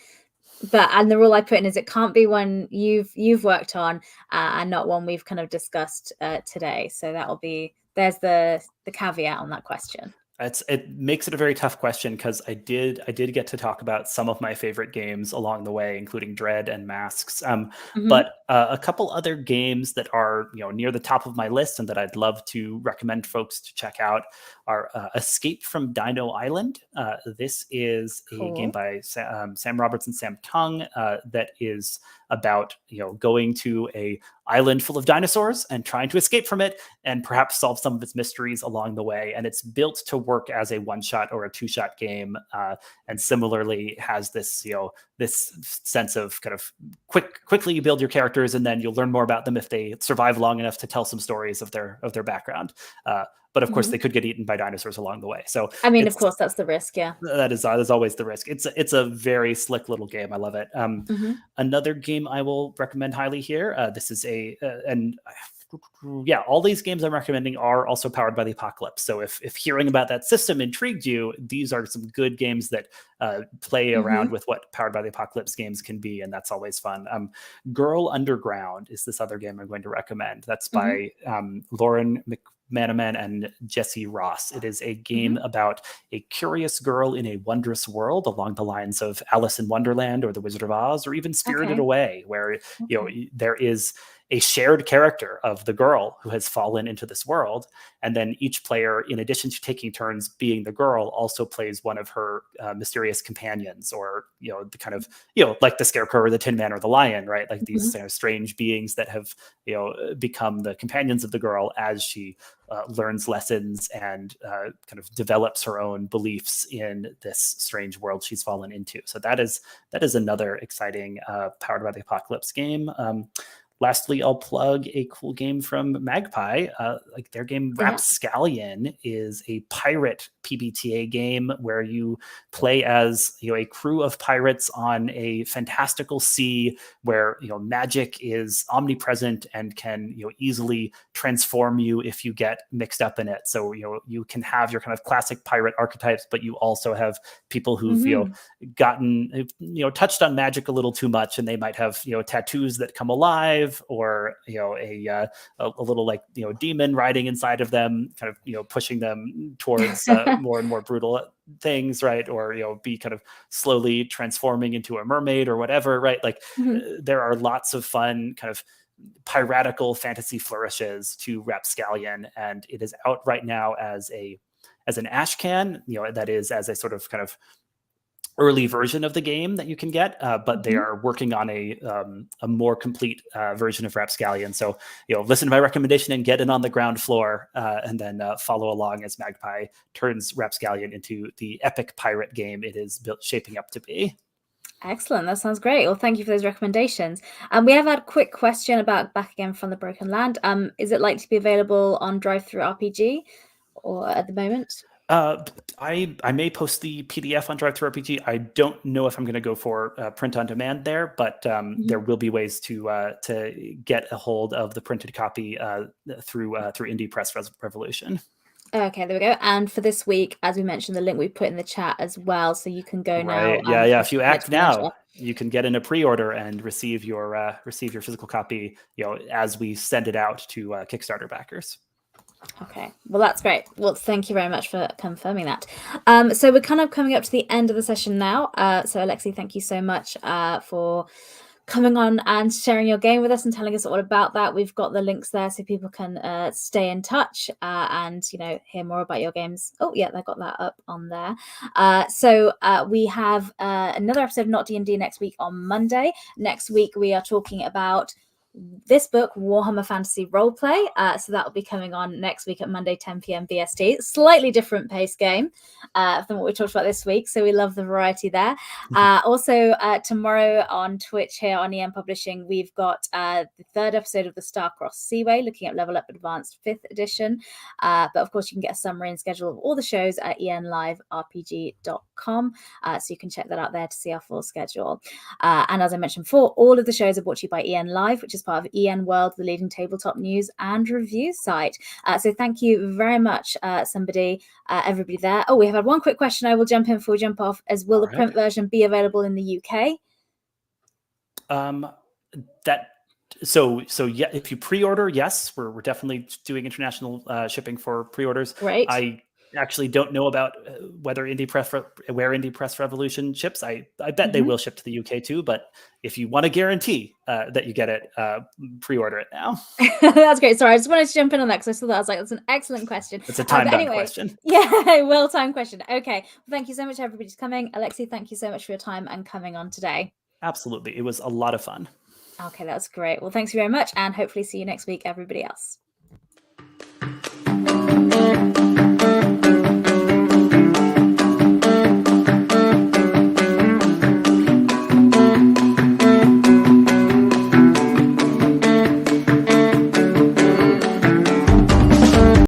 And the rule I put in is it can't be one you've worked on and not one we've kind of discussed today. So there's the caveat on that question. It makes it a very tough question because I did get to talk about some of my favorite games along the way, including Dread and Masks. But a couple other games that are near the top of my list and that I'd love to recommend folks to check out are Escape from Dino Island. This is a game by Sam Roberts and Sam Tung that is about going to a island full of dinosaurs and trying to escape from it and perhaps solve some of its mysteries along the way. And it's built to work as a one-shot or a two-shot game, and similarly has this this sense of kind of quickly you build your characters and then you'll learn more about them if they survive long enough to tell some stories of their background. But of course, they could get eaten by dinosaurs along the way. So I mean, of course, that's the risk. Yeah, that is always the risk. It's a very slick little game. I love it. Another game I will recommend highly here. This is all these games I'm recommending are also powered by the Apocalypse. So if hearing about that system intrigued you, these are some good games that play around with what powered by the Apocalypse games can be, and that's always fun. Girl Underground is this other game I'm going to recommend. That's by Lauren McManaman and Jesse Ross. It is a game about a curious girl in a wondrous world along the lines of Alice in Wonderland or The Wizard of Oz or even Spirited Away, where there is a shared character of the girl who has fallen into this world. And then each player, in addition to taking turns being the girl, also plays one of her mysterious companions, or, the kind of, like the Scarecrow or the Tin Man or the Lion, right? Like these strange beings that have, become the companions of the girl as she learns lessons and kind of develops her own beliefs in this strange world she's fallen into. So that is another exciting powered by the Apocalypse game. Lastly, I'll plug a cool game from Magpie. Like their game Rapscallion is a pirate PBTA game where you play as a crew of pirates on a fantastical sea where magic is omnipresent and can easily transform you if you get mixed up in it. So you can have your kind of classic pirate archetypes, but you also have people who've gotten touched on magic a little too much, and they might have tattoos that come alive, or a little like demon riding inside of them, kind of pushing them towards more and more brutal things, right? Or be kind of slowly transforming into a mermaid or whatever, right? Like there are lots of fun kind of piratical fantasy flourishes to Rapscallion, and it is out right now as an ashcan, that is as a sort of kind of early version of the game that you can get, but they are working on a more complete version of Rapscallion. So listen to my recommendation and get in on the ground floor, and then follow along as Magpie turns Rapscallion into the epic pirate game it is shaping up to be. Excellent. That sounds great. Well, thank you for those recommendations. We have had a quick question about Back Again from the Broken Land. Is it likely to be available on DriveThruRPG or at the moment? I may post the PDF on DriveThruRPG. I don't know if I'm going to go for print on demand there, but there will be ways to get a hold of the printed copy through Indie Press Revolution. Okay, there we go. And for this week, as we mentioned, the link we put in the chat as well, so you can go now. Yeah. If you act now, you can get in a pre-order and receive your physical copy, as we send it out to Kickstarter backers. Okay, well, that's great. Well, thank you very much for confirming that. So we're kind of coming up to the end of the session now. So Alexi, thank you so much for coming on and sharing your game with us and telling us all about that. We've got the links there so people can stay in touch and hear more about your games. Oh yeah, they got that up on there. So we have another episode of Not DnD next week on Monday. Next week we are talking about this book, Warhammer Fantasy Roleplay. So that will be coming on next week at Monday, 10 p.m. BST. Slightly different pace game than what we talked about this week. So we love the variety there. Also, tomorrow on Twitch here on EN Publishing, we've got the third episode of the Starcross Seaway, looking at Level Up Advanced 5th edition. But of course, you can get a summary and schedule of all the shows at enliverpg.com. So you can check that out there to see our full schedule. And as I mentioned before, all of the shows are brought to you by EN Live, which is part of EN World, the leading tabletop news and review site. So thank you very much, everybody there. Oh, we have had one quick question I will jump in before we jump off, will the print version be available in the UK? That so yeah, if you pre-order, yes, we're definitely doing international shipping for pre-orders. Great. I actually don't know about where Indie Press Revolution ships. I bet they will ship to the UK too, but if you want to guarantee that you get it, pre-order it now. That's great. Sorry, I just wanted to jump in on that because I saw that. I was like, that's an excellent question. It's a time-bound anyway, question. Yeah, well-timed question. Okay. Well, thank you so much, everybody, for coming. Alexi, thank you so much for your time and coming on today. Absolutely. It was a lot of fun. Okay, that's great. Well, thanks very much, and hopefully see you next week, everybody else.